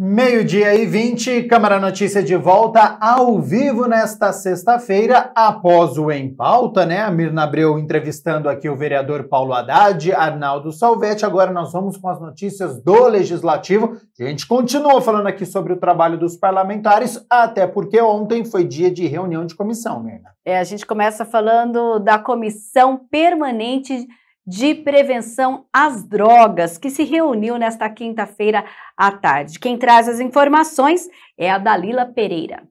Meio-dia e 20, Câmara Notícia de volta ao vivo nesta sexta-feira, após o Em Pauta, né? A Mirna Abreu entrevistando aqui o vereador Paulo Haddad, Arnaldo Salvetti. Agora nós vamos com as notícias do Legislativo. A gente continua falando aqui sobre o trabalho dos parlamentares, até porque ontem foi dia de reunião de comissão, Mirna. A gente começa falando da Comissão Permanente de Prevenção às Drogas, que se reuniu nesta quinta-feira à tarde. Quem traz as informações é a Dalila Pereira.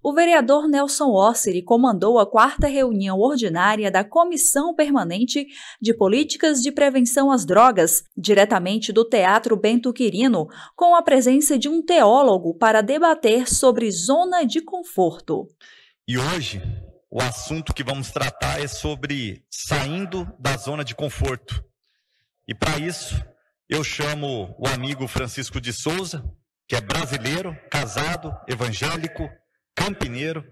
O vereador Nelson Osseri comandou a 4ª reunião ordinária da Comissão Permanente de Políticas de Prevenção às Drogas, diretamente do Teatro Bento Quirino, com a presença de um teólogo para debater sobre zona de conforto. E hoje, o assunto que vamos tratar é sobre saindo da zona de conforto. E para isso, eu chamo o amigo Francisco de Souza, que é brasileiro, casado, evangélico, campineiro,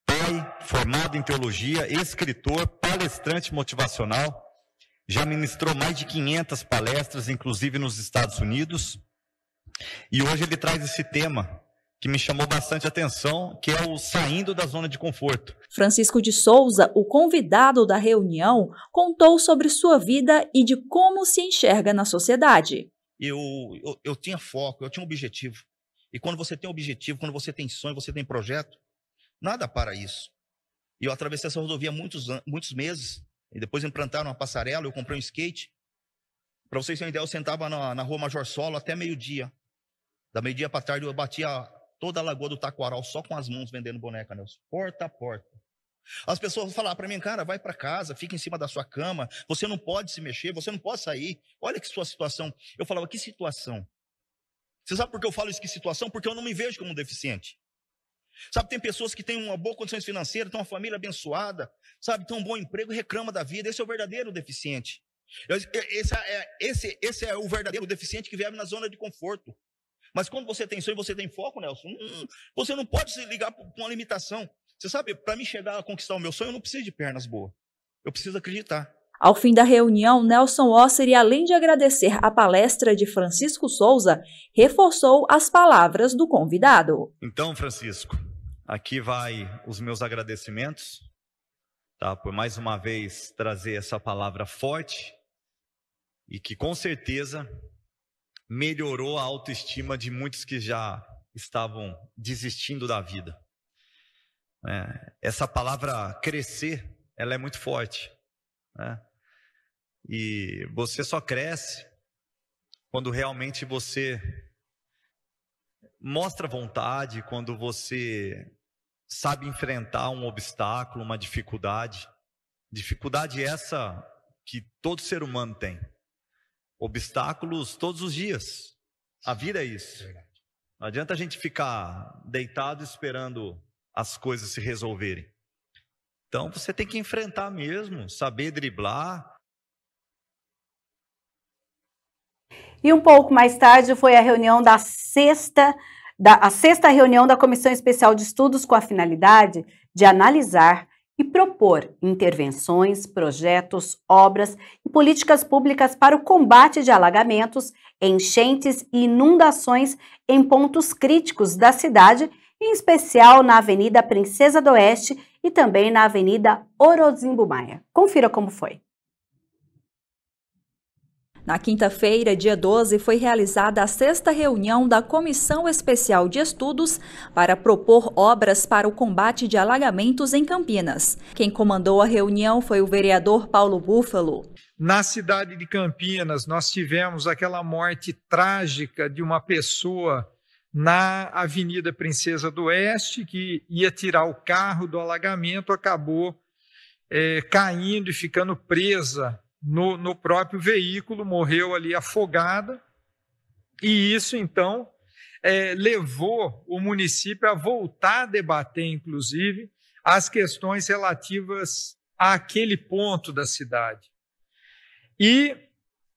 pai, formado em teologia, escritor, palestrante motivacional, já ministrou mais de 500 palestras, inclusive nos Estados Unidos, e hoje ele traz esse tema que me chamou bastante atenção, que é o saindo da zona de conforto. Francisco de Souza, o convidado da reunião, contou sobre sua vida e de como se enxerga na sociedade. Eu tinha foco, eu tinha um objetivo. E quando você tem objetivo, quando você tem sonho, você tem projeto, nada para isso. E eu atravessei essa rodovia muitos meses, e depois implantaram uma passarela, eu comprei um skate. Para vocês terem ideia, eu sentava na rua Major Solo até meio-dia. Da meio-dia para tarde eu batia toda a Lagoa do Taquaral só com as mãos vendendo boneca, Nelson, porta a porta. As pessoas falavam para mim, cara, vai para casa, fica em cima da sua cama, você não pode se mexer, você não pode sair, olha que sua situação. Eu falava, que situação? Você sabe por que eu falo isso, que situação? Porque eu não me vejo como um deficiente. Sabe, tem pessoas que têm uma boa condições financeiras, têm uma família abençoada, sabe, têm um bom emprego e reclamam da vida. Esse é o verdadeiro deficiente. Esse é o verdadeiro deficiente que vive na zona de conforto. Mas quando você tem sonho, você tem foco, Nelson, você não pode se ligar com uma limitação. Você sabe, para mim chegar a conquistar o meu sonho, eu não preciso de pernas boas. Eu preciso acreditar. Ao fim da reunião, Nelson Osseri, além de agradecer a palestra de Francisco Souza, reforçou as palavras do convidado. Então, Francisco, aqui vai os meus agradecimentos, tá, por mais uma vez trazer essa palavra forte e que com certeza melhorou a autoestima de muitos que já estavam desistindo da vida. Essa palavra crescer, ela é muito forte, né? E você só cresce quando realmente você mostra vontade, quando você sabe enfrentar um obstáculo, uma dificuldade. Dificuldade essa que todo ser humano tem. Obstáculos todos os dias. A vida é isso. Não adianta a gente ficar deitado esperando as coisas se resolverem. Então você tem que enfrentar mesmo, saber driblar. E um pouco mais tarde foi a reunião a sexta reunião da Comissão Especial de Estudos com a finalidade de analisar e propor intervenções, projetos, obras e políticas públicas para o combate de alagamentos, enchentes e inundações em pontos críticos da cidade, em especial na Avenida Princesa do Oeste e também na Avenida Orozimbo Maia. Confira como foi. Na quinta-feira, dia 12, foi realizada a 6ª reunião da Comissão Especial de Estudos para propor obras para o combate de alagamentos em Campinas. Quem comandou a reunião foi o vereador Paulo Búfalo. Na cidade de Campinas, nós tivemos aquela morte trágica de uma pessoa na Avenida Princesa do Oeste, que ia tirar o carro do alagamento, acabou caindo e ficando presa no próprio veículo, morreu ali afogada, e isso então levou o município a voltar a debater, inclusive, as questões relativas àquele ponto da cidade. E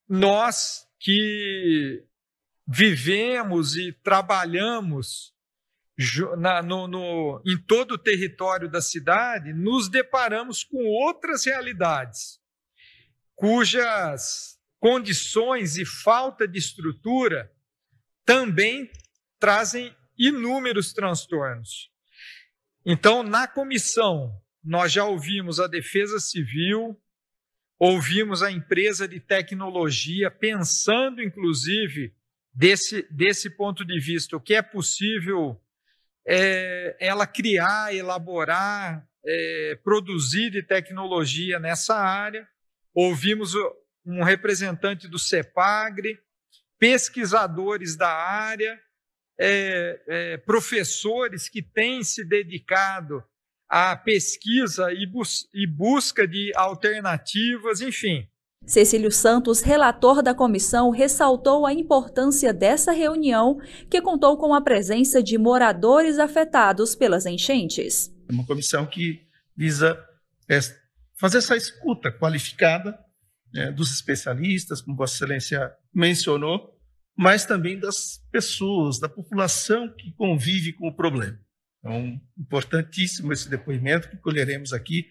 nós que vivemos e trabalhamos em todo o território da cidade, nos deparamos com outras realidades, cujas condições e falta de estrutura também trazem inúmeros transtornos. Então, na comissão, nós já ouvimos a Defesa Civil, ouvimos a empresa de tecnologia, pensando, inclusive, desse ponto de vista, o que é possível ela criar, elaborar, produzir de tecnologia nessa área. Ouvimos um representante do CEPAGRE, pesquisadores da área, professores que têm se dedicado à pesquisa e busca de alternativas, enfim. Cecílio Santos, relator da comissão, ressaltou a importância dessa reunião, que contou com a presença de moradores afetados pelas enchentes. É uma comissão que visa fazer essa escuta qualificada dos especialistas, como Vossa Excelência mencionou, mas também das pessoas, da população que convive com o problema. Então, importantíssimo esse depoimento que colheremos aqui,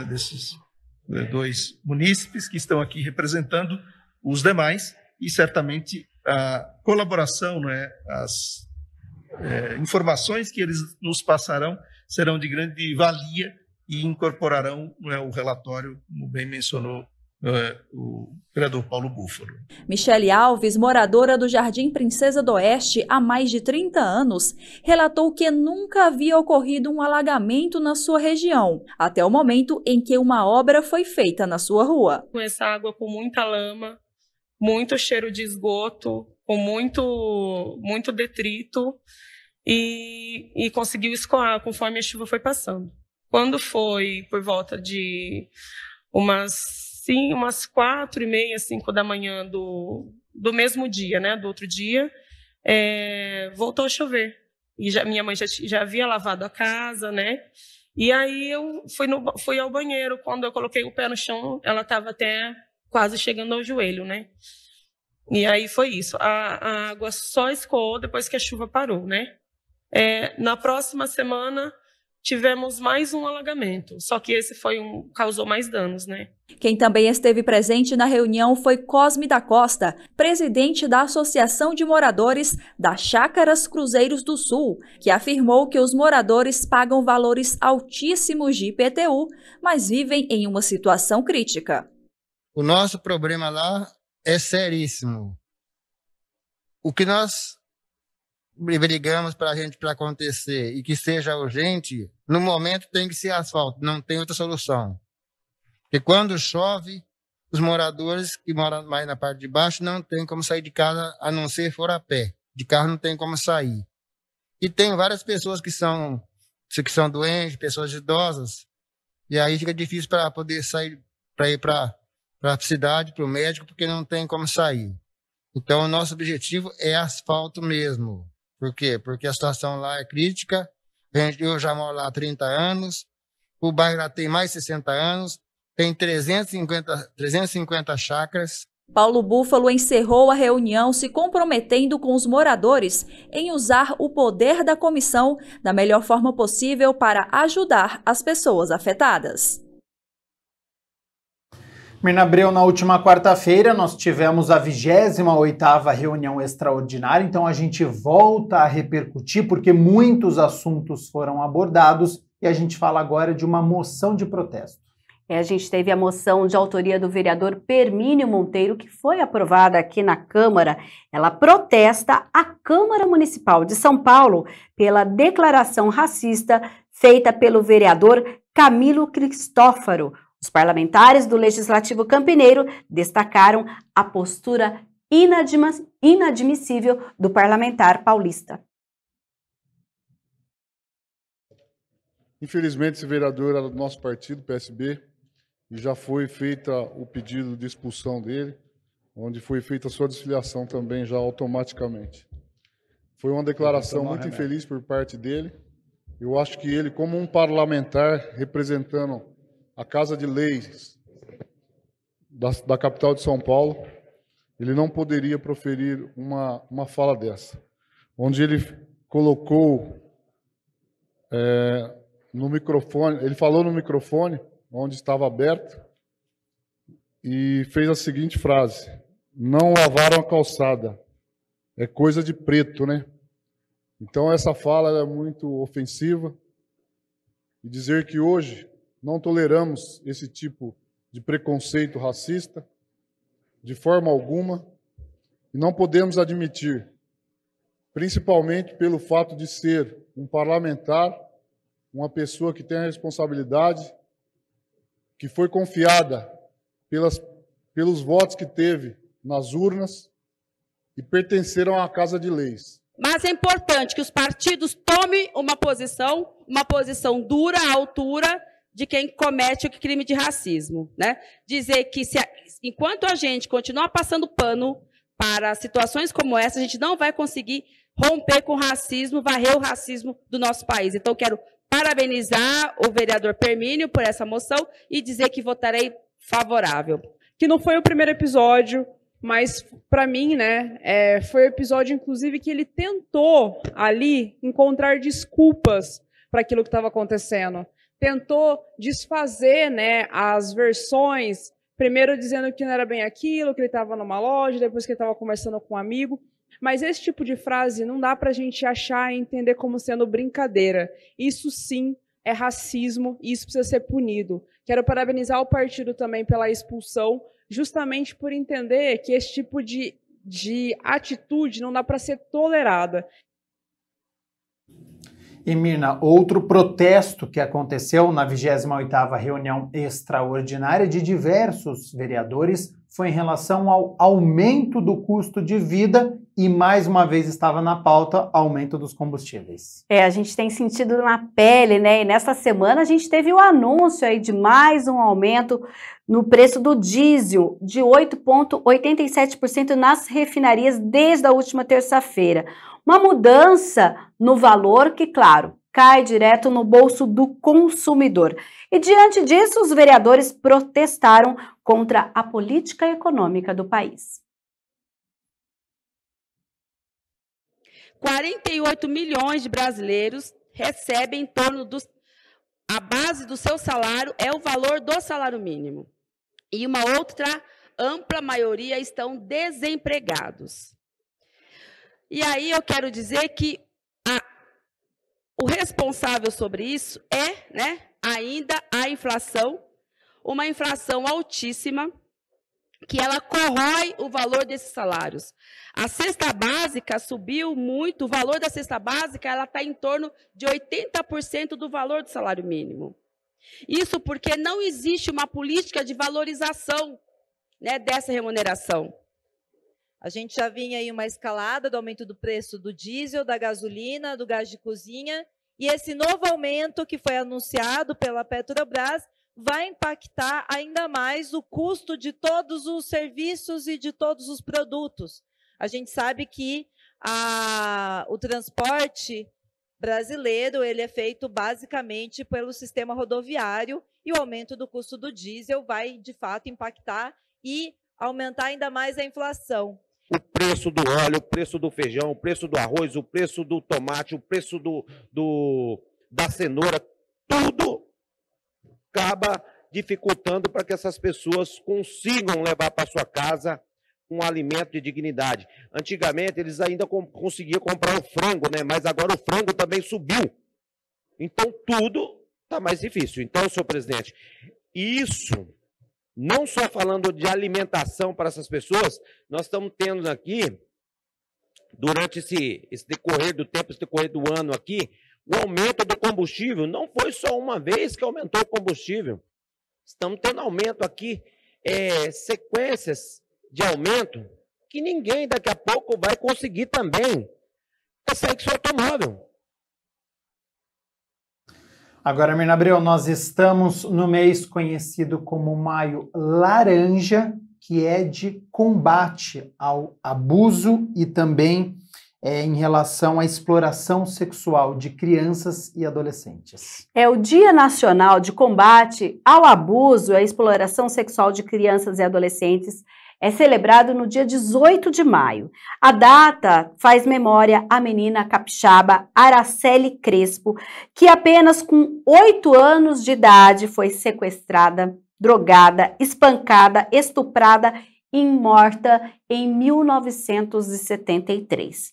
desses dois munícipes que estão aqui representando os demais, e certamente a colaboração, as informações que eles nos passarão serão de grande valia e incorporarão o relatório, como bem mencionou o vereador Paulo Búfalo. Michele Alves, moradora do Jardim Princesa do Oeste há mais de 30 anos, relatou que nunca havia ocorrido um alagamento na sua região, até o momento em que uma obra foi feita na sua rua. Com essa água com muita lama, muito cheiro de esgoto, com muito detrito, e conseguiu escoar conforme a chuva foi passando. Quando foi por volta de umas 4h30, 5 da manhã do mesmo dia, do outro dia, voltou a chover. E minha mãe já havia lavado a casa, E aí eu fui ao banheiro. Quando eu coloquei o pé no chão, ela estava até quase chegando ao joelho, E aí foi isso. A água só escoou depois que a chuva parou, Na próxima semana, tivemos mais um alagamento, só que esse causou mais danos, Quem também esteve presente na reunião foi Cosme da Costa, presidente da Associação de Moradores das Chácaras Cruzeiros do Sul, que afirmou que os moradores pagam valores altíssimos de IPTU, mas vivem em uma situação crítica. O nosso problema lá é seríssimo. O que nós brigamos para acontecer e que seja urgente, no momento tem que ser asfalto, não tem outra solução. Porque quando chove, os moradores que moram mais na parte de baixo não tem como sair de casa a não ser for a pé. De carro não tem como sair. E tem várias pessoas que são doentes, pessoas idosas, e aí fica difícil para poder sair, para ir para a cidade, para o médico, porque não tem como sair. Então, o nosso objetivo é asfalto mesmo. Por quê? Porque a situação lá é crítica. Eu já moro lá há 30 anos. O bairro lá tem mais de 60 anos. Tem 350 chácaras. Paulo Búfalo encerrou a reunião se comprometendo com os moradores em usar o poder da comissão da melhor forma possível para ajudar as pessoas afetadas. Mirna Abreu, na última quarta-feira nós tivemos a 28ª reunião extraordinária, então a gente volta a repercutir porque muitos assuntos foram abordados e a gente fala agora de uma moção de protesto. A gente teve a moção de autoria do vereador Permínio Monteiro, que foi aprovada aqui na Câmara. Ela protesta a Câmara Municipal de São Paulo pela declaração racista feita pelo vereador Camilo Cristófaro. Os parlamentares do Legislativo Campineiro destacaram a postura inadmissível do parlamentar paulista. Infelizmente, esse vereador era do nosso partido, PSB, e já foi feita o pedido de expulsão dele, onde foi feita a sua desfiliação também já automaticamente. Foi uma declaração muito infeliz por parte dele. Eu acho que ele, como um parlamentar representando a Casa de Leis da capital de São Paulo, ele não poderia proferir uma fala dessa, onde ele colocou no microfone, ele falou no microfone, onde estava aberto, e fez a seguinte frase: não lavaram a calçada, é coisa de preto, né? Então essa fala é muito ofensiva, e dizer que hoje não toleramos esse tipo de preconceito racista de forma alguma, e não podemos admitir, principalmente pelo fato de ser um parlamentar, uma pessoa que tem a responsabilidade, que foi confiada pelos votos que teve nas urnas e pertenceram à Casa de Leis. Mas é importante que os partidos tomem uma posição dura à altura de quem comete o crime de racismo, né? Dizer que enquanto a gente continuar passando pano para situações como essa, a gente não vai conseguir romper com o racismo, varrer o racismo do nosso país. Então, quero parabenizar o vereador Permínio por essa moção e dizer que votarei favorável. Que não foi o primeiro episódio, mas, para mim, né, foi o episódio, inclusive, que ele tentou, ali, encontrar desculpas para aquilo que estava acontecendo. Tentou desfazer, né, as versões, primeiro dizendo que não era bem aquilo, que ele estava numa loja, depois que ele estava conversando com um amigo. Mas esse tipo de frase não dá para a gente achar e entender como sendo brincadeira. Isso, sim, é racismo e isso precisa ser punido. Quero parabenizar o partido também pela expulsão, justamente por entender que esse tipo de atitude não dá para ser tolerada. E, Mirna, outro protesto que aconteceu na 28ª reunião extraordinária de diversos vereadores foi em relação ao aumento do custo de vida e, mais uma vez, estava na pauta aumento dos combustíveis. A gente tem sentido na pele, né? E nessa semana a gente teve o anúncio aí de mais um aumento no preço do diesel de 8,87% nas refinarias desde a última terça-feira. Uma mudança no valor que, claro, cai direto no bolso do consumidor. E diante disso, os vereadores protestaram contra a política econômica do país. 48 milhões de brasileiros recebem em torno dos... A base do seu salário é o valor do salário mínimo. E uma outra ampla maioria estão desempregados. E aí eu quero dizer que o responsável sobre isso é, né, ainda a inflação, uma inflação altíssima, que ela corrói o valor desses salários. A cesta básica subiu muito, o valor da cesta básica ela está em torno de 80% do valor do salário mínimo. Isso porque não existe uma política de valorização, né, dessa remuneração. A gente já vinha aí uma escalada do aumento do preço do diesel, da gasolina, do gás de cozinha, e esse novo aumento que foi anunciado pela Petrobras vai impactar ainda mais o custo de todos os serviços e de todos os produtos. A gente sabe que o transporte brasileiro ele é feito basicamente pelo sistema rodoviário e o aumento do custo do diesel vai, de fato, impactar e aumentar ainda mais a inflação. O preço do óleo, o preço do feijão, o preço do arroz, o preço do tomate, o preço da cenoura, tudo acaba dificultando para que essas pessoas consigam levar para sua casa um alimento de dignidade. Antigamente, eles ainda conseguiam comprar o frango, né? Mas agora o frango também subiu. Então, tudo está mais difícil. Então, senhor presidente, isso... Não só falando de alimentação para essas pessoas, nós estamos tendo aqui, durante esse decorrer do tempo, esse decorrer do ano aqui, o aumento do combustível. Não foi só uma vez que aumentou o combustível. Estamos tendo aumento aqui, sequências de aumento, que ninguém daqui a pouco vai conseguir também sair com seu automóvel. Agora, Mirna Abreu, nós estamos no mês conhecido como Maio Laranja, que é de combate ao abuso e também em relação à exploração sexual de crianças e adolescentes. É o Dia Nacional de Combate ao Abuso e à Exploração Sexual de Crianças e Adolescentes. É celebrado no dia 18 de maio. A data faz memória à menina capixaba Araceli Crespo, que apenas com 8 anos de idade foi sequestrada drogada, espancada, estuprada e morta em 1973.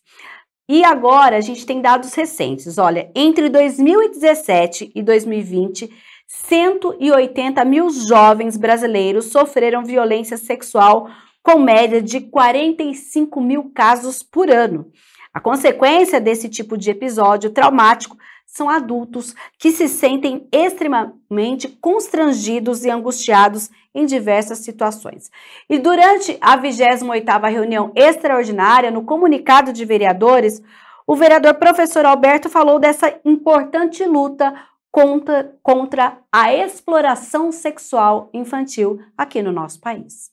E agora a gente tem dados recentes. Olha, entre 2017 e 2020, 180 mil jovens brasileiros sofreram violência sexual, com média de 45 mil casos por ano. A consequência desse tipo de episódio traumático são adultos que se sentem extremamente constrangidos e angustiados em diversas situações. E durante a 28ª reunião extraordinária, no comunicado de vereadores, o vereador professor Alberto falou dessa importante luta contra a exploração sexual infantil aqui no nosso país.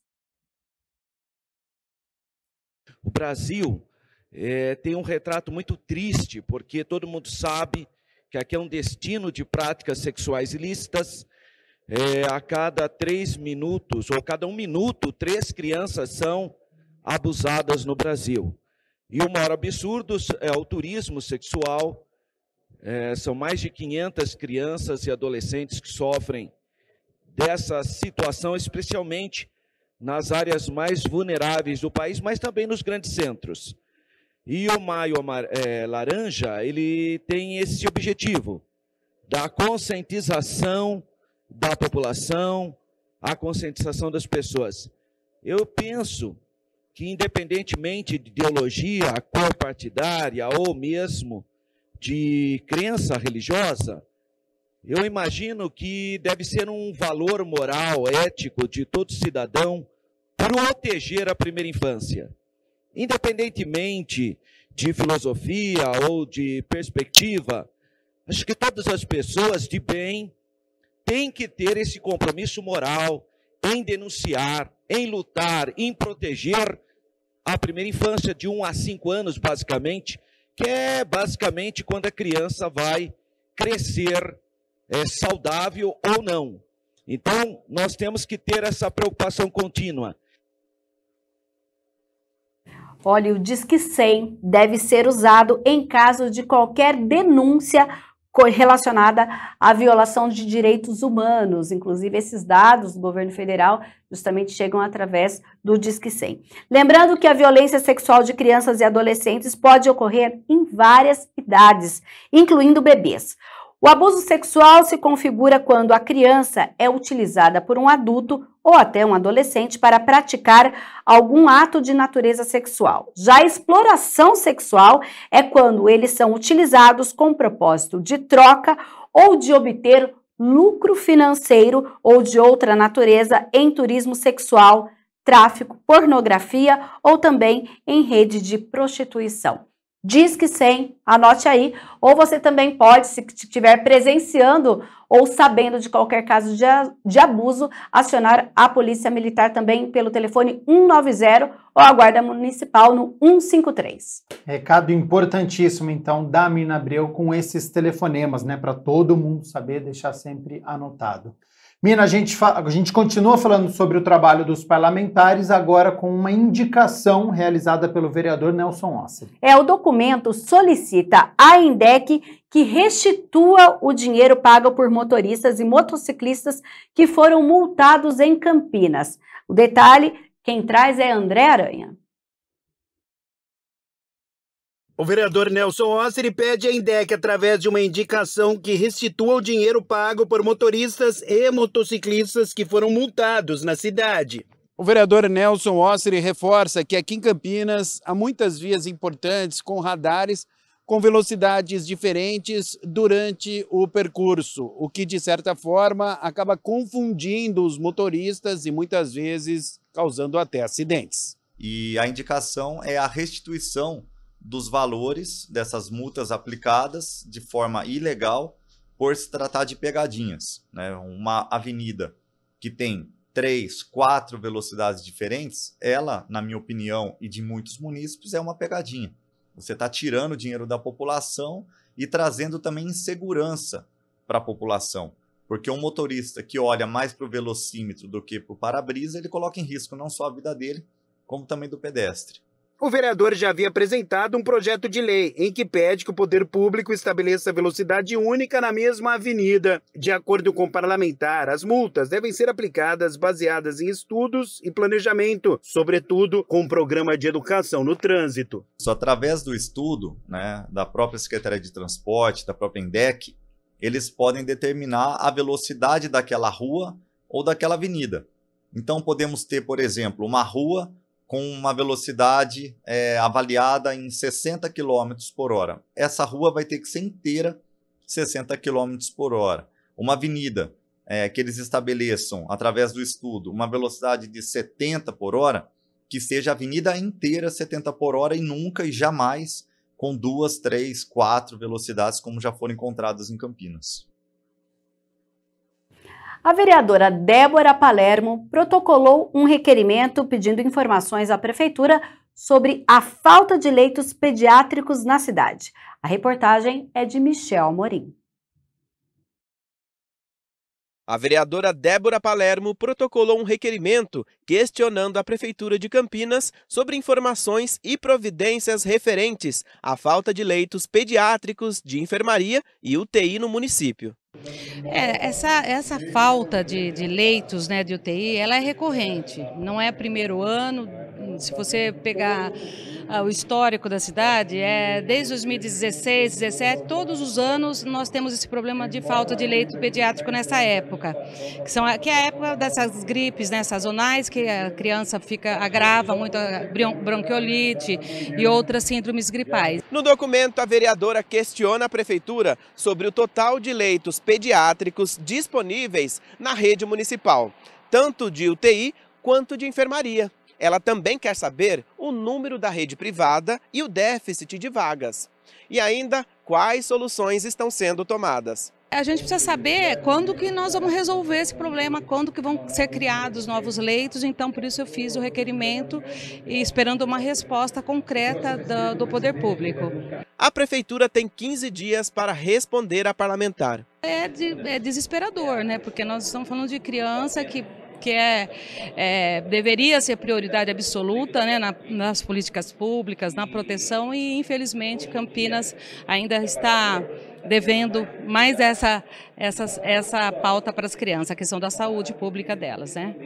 O Brasil tem um retrato muito triste, porque todo mundo sabe que aqui é um destino de práticas sexuais ilícitas. A cada 3 minutos, ou cada 1 minuto, 3 crianças são abusadas no Brasil. E o maior absurdo é o turismo sexual. São mais de 500 crianças e adolescentes que sofrem dessa situação, especialmente nas áreas mais vulneráveis do país, mas também nos grandes centros. E o Maio Laranja, ele tem esse objetivo, da conscientização da população, a conscientização das pessoas. Eu penso que, independentemente de ideologia, cor partidária ou mesmo de crença religiosa, eu imagino que deve ser um valor moral, ético de todo cidadão proteger a primeira infância. Independentemente de filosofia ou de perspectiva, acho que todas as pessoas de bem têm que ter esse compromisso moral em denunciar, em lutar, em proteger a primeira infância de 1 a 5 anos, basicamente, que é basicamente quando a criança vai crescer saudável ou não. Então, nós temos que ter essa preocupação contínua. Olha, o Disque 100 deve ser usado em caso de qualquer denúncia relacionada à violação de direitos humanos. Inclusive, esses dados do governo federal justamente chegam através do Disque 100. Lembrando que a violência sexual de crianças e adolescentes pode ocorrer em várias idades, incluindo bebês. O abuso sexual se configura quando a criança é utilizada por um adulto ou até um adolescente para praticar algum ato de natureza sexual. Já a exploração sexual é quando eles são utilizados com propósito de troca ou de obter lucro financeiro ou de outra natureza em turismo sexual, tráfico, pornografia ou também em rede de prostituição. Disque 100, anote aí, ou você também pode, se estiver presenciando ou sabendo de qualquer caso de abuso, acionar a Polícia Militar também pelo telefone 190 ou a Guarda Municipal no 153. Recado importantíssimo, então, da Mirna Abreu com esses telefonemas, né, para todo mundo saber, deixar sempre anotado. Mirna, a gente continua falando sobre o trabalho dos parlamentares, agora com uma indicação realizada pelo vereador Nelson Osseri. O documento solicita à INDEC que restitua o dinheiro pago por motoristas e motociclistas que foram multados em Campinas. O detalhe, quem traz é André Aranha. O vereador Nelson Osseri pede à INDEC, através de uma indicação, que restitua o dinheiro pago por motoristas e motociclistas que foram multados na cidade. O vereador Nelson Osseri reforça que aqui em Campinas há muitas vias importantes com radares com velocidades diferentes durante o percurso, o que, de certa forma, acaba confundindo os motoristas e muitas vezes causando até acidentes. E a indicação é a restituição dos valores dessas multas aplicadas de forma ilegal por se tratar de pegadinhas, né? Uma avenida que tem 3, 4 velocidades diferentes, ela, na minha opinião e de muitos munícipes, é uma pegadinha. Você está tirando o dinheiro da população e trazendo também insegurança para a população, porque um motorista que olha mais para o velocímetro do que para o para-brisa, ele coloca em risco não só a vida dele, como também do pedestre. O vereador já havia apresentado um projeto de lei em que pede que o poder público estabeleça velocidade única na mesma avenida. De acordo com o parlamentar, as multas devem ser aplicadas baseadas em estudos e planejamento, sobretudo com um programa de educação no trânsito. Só através do estudo, né, da própria Secretaria de Transporte, da própria INDEC, eles podem determinar a velocidade daquela rua ou daquela avenida. Então podemos ter, por exemplo, uma rua com uma velocidade avaliada em 60 km por hora. Essa rua vai ter que ser inteira 60 km por hora. Uma avenida que eles estabeleçam, através do estudo, uma velocidade de 70 por hora, que seja a avenida inteira 70 por hora e nunca e jamais com 2, 3, 4 velocidades, como já foram encontradas em Campinas. A vereadora Débora Palermo protocolou um requerimento pedindo informações à Prefeitura sobre a falta de leitos pediátricos na cidade. A reportagem é de Michel Amorim. A vereadora Débora Palermo protocolou um requerimento questionando a Prefeitura de Campinas sobre informações e providências referentes à falta de leitos pediátricos, de enfermaria e UTI no município. Essa falta de leitos, né, de UTI, ela é recorrente, não é primeiro ano. Se você pegar o histórico da cidade, desde 2016, 2017, todos os anos nós temos esse problema de falta de leito pediátrico nessa época, que é a época dessas gripes, né, sazonais, que a criança agrava muito a bronquiolite e outras síndromes gripais. No documento, a vereadora questiona a Prefeitura sobre o total de leitos pediátricos disponíveis na rede municipal, tanto de UTI quanto de enfermaria. Ela também quer saber o número da rede privada e o déficit de vagas. E ainda, quais soluções estão sendo tomadas. A gente precisa saber quando que nós vamos resolver esse problema, quando que vão ser criados novos leitos. Então, por isso eu fiz o requerimento e esperando uma resposta concreta do poder público. A Prefeitura tem 15 dias para responder à parlamentar. É desesperador, né? Porque nós estamos falando de criança que deveria ser prioridade absoluta, né, nas políticas públicas, na proteção, e infelizmente Campinas ainda está devendo mais essa pauta para as crianças, a questão da saúde pública delas, né?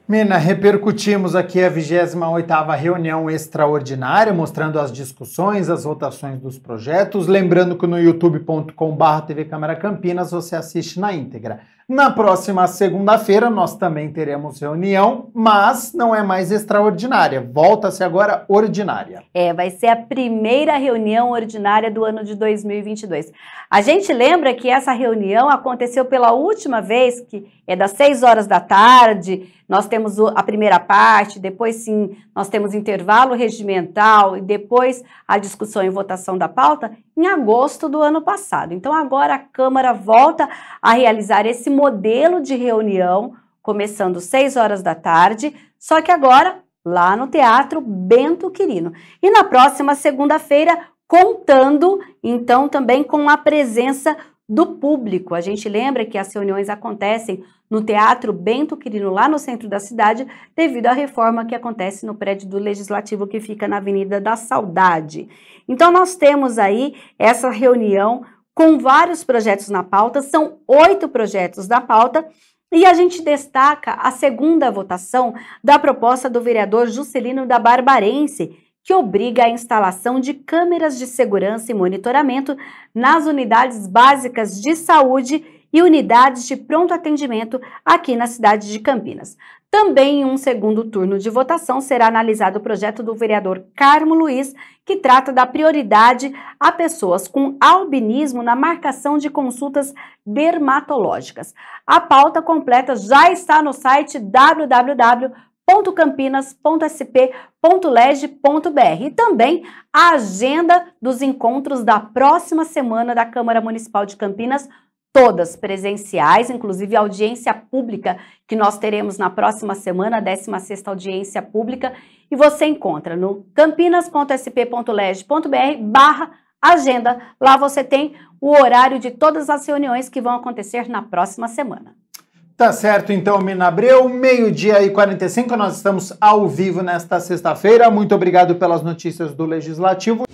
Mina, repercutimos aqui a 28ª reunião extraordinária, mostrando as discussões, as votações dos projetos. Lembrando que no youtube.com/TV Câmara Campinas você assiste na íntegra. Na próxima segunda-feira nós também teremos reunião, mas não é mais extraordinária. Volta-se agora ordinária. Vai ser a primeira reunião ordinária do ano de 2022. A gente lembra que essa reunião aconteceu pela última vez, que é das 6 horas da tarde. Nós temos a primeira parte, depois sim nós temos intervalo regimental e depois a discussão e votação da pauta em agosto do ano passado. Então agora a Câmara volta a realizar esse modelo de reunião, começando 6 horas da tarde, só que agora lá no Teatro Bento Quirino. E na próxima segunda-feira, contando então também com a presença do público. A gente lembra que as reuniões acontecem no Teatro Bento Quirino, lá no centro da cidade, devido à reforma que acontece no prédio do Legislativo, que fica na Avenida da Saudade. Então nós temos aí essa reunião com vários projetos na pauta, são 8 projetos na pauta, e a gente destaca a segunda votação da proposta do vereador Juscelino da Barbarense, que obriga a instalação de câmeras de segurança e monitoramento nas unidades básicas de saúde e unidades de pronto atendimento aqui na cidade de Campinas. Também em um segundo turno de votação será analisado o projeto do vereador Carmo Luiz, que trata da prioridade a pessoas com albinismo na marcação de consultas dermatológicas. A pauta completa já está no site www.campinas.sp.leg.br e também a agenda dos encontros da próxima semana da Câmara Municipal de Campinas, todas presenciais, inclusive a audiência pública que nós teremos na próxima semana, a 16ª audiência pública, e você encontra no campinas.sp.leg.br/agenda. Lá você tem o horário de todas as reuniões que vão acontecer na próxima semana. Tá certo, então, Mirna Abreu, 12h45, nós estamos ao vivo nesta sexta-feira. Muito obrigado pelas notícias do Legislativo.